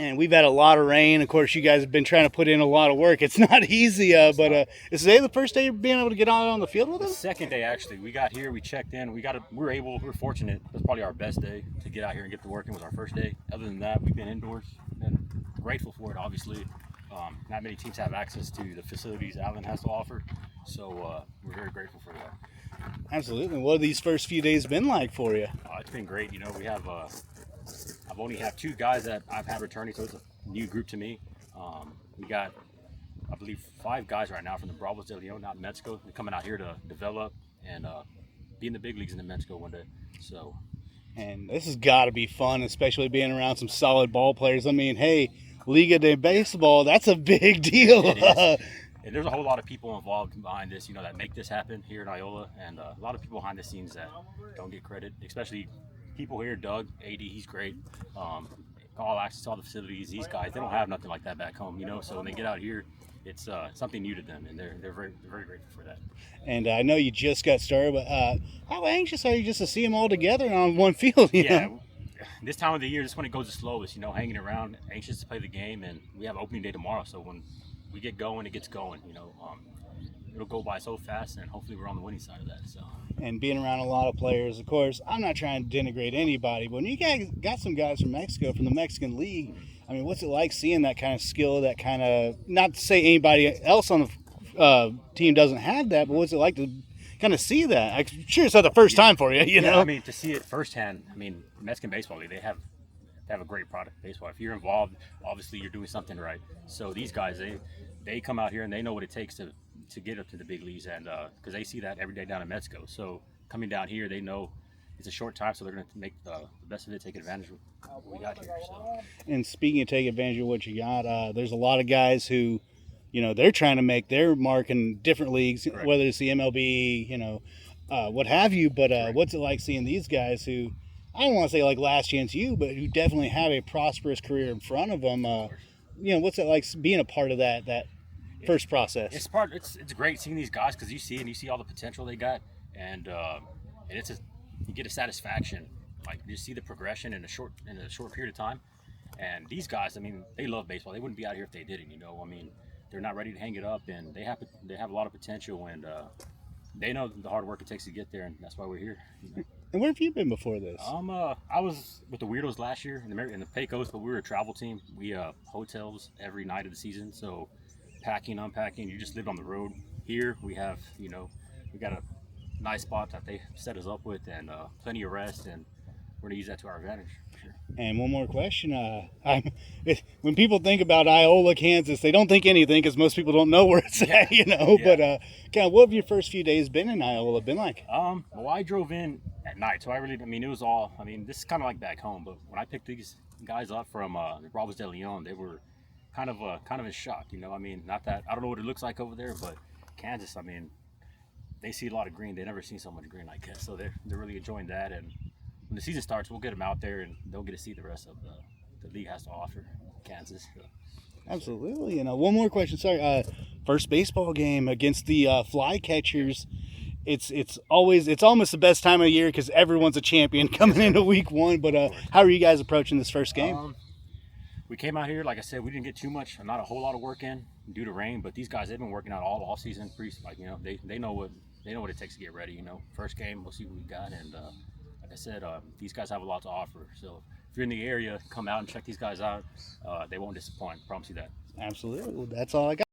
And we've had a lot of rain. Of course, you guys have been trying to put in a lot of work. It's not easy, but is today the first day you're being able to get out on the field with The us? second day, actually, we got here, we checked in, we were fortunate. It was probably our best day to get out here and get to work. It was our first day. Other than that, we've been indoors and grateful for it. Obviously, not many teams have access to the facilities Allen has to offer, so we're very grateful for that. Absolutely. What have these first few days been like for you? It's been great. We have I've only have two guys that I've had returning, so it's a new group to me. We got, I believe, 5 guys right now from the Bravos de Leon out in Mexico. They're coming out here to develop and be in the big leagues in Mexico one day. So, And this has got to be fun, especially being around some solid ball players. I mean, hey, Liga de Baseball, that's a big deal. it is. And there's a whole lot of people involved behind this, that make this happen here in Iola, and a lot of people behind the scenes that don't get credit, especially people here. Doug, AD, he's great. All access to all the facilities. These guys, they don't have nothing like that back home, So when they get out here, it's something new to them, and they're very grateful for that. And I know you just got started, but how anxious are you just to see them all together on one field? You know? This time of the year, this is when it goes the slowest. Hanging around, anxious to play the game, and we have opening day tomorrow. So when we get going, it gets going. It'll go by so fast, and hopefully we're on the winning side of that. So. And being around a lot of players, of course, I'm not trying to denigrate anybody, but when you guys got some guys from Mexico, from the Mexican League, I mean, what's it like seeing that kind of skill, that kind of, not to say anybody else on the team doesn't have that, but what's it like to kind of see that? I'm sure it's not the first time for you, you know? I mean, to see it firsthand, Mexican Baseball League, they have a great product, baseball. If you're involved, obviously you're doing something right. So these guys, they come out here and they know what it takes to get up to the big leagues, and because they see that every day down in Mexico. So coming down here, they know it's a short time, so they're going to make the best of it, take advantage of what we got here. So. And speaking of taking advantage of what you got, there's a lot of guys who, they're trying to make their mark in different leagues, Correct. Whether it's the MLB, what have you. But what's it like seeing these guys who, I don't want to say like last chance you, but who definitely have a prosperous career in front of them? What's it like being a part of that first process? It's great seeing these guys because you see all the potential they got, and you get a satisfaction, like you see the progression in a short period of time. And these guys, they love baseball. They wouldn't be out here if they didn't. They're not ready to hang it up, and they have a lot of potential, and they know the hard work it takes to get there, and that's why we're here. And where have you been before this? I was with the Weirdos last year in the Pecos, but we were a travel team. We hotels every night of the season, so packing, unpacking. You just lived on the road. Here we have, we got a nice spot that they set us up with, and plenty of rest, and we're gonna use that to our advantage. Sure. And one more question: when people think about Iola, Kansas, they don't think anything because most people don't know where it's at, Yeah. But kind of, what have your first few days been in Iola been like? Well, I drove in at night, so it was all. This is kind of like back home. But when I picked these guys up from the Bravos de Leon, they were kind of in shock. Not that I don't know what it looks like over there, but Kansas, they see a lot of green. They've never seen so much green like that, so they're really enjoying that. And when the season starts, we'll get them out there, and they'll get to see the rest of the league has to offer. Kansas. So. Absolutely. One more question. Sorry. First baseball game against the fly catchers. It's almost the best time of year because everyone's a champion coming into week one. But how are you guys approaching this first game? We came out here, like I said, we didn't get too much, not a whole lot of work in due to rain. But these guys, they've been working out all season. They know what it takes to get ready. First game, we'll see what we got, and like I said, these guys have a lot to offer. So if you're in the area, come out and check these guys out. They won't disappoint. I promise you that. Absolutely. Well, that's all I got.